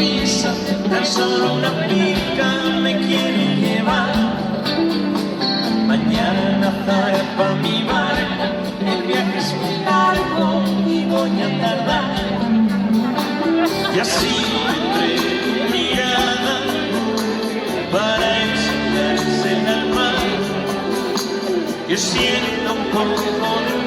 prisa, tan solo una pica me quiere llevar. Mañana zarpa mi barco, el viaje es muy largo y voy a tardar. Y así entre tu mirada para extenderse en el mar, yo siento un poco de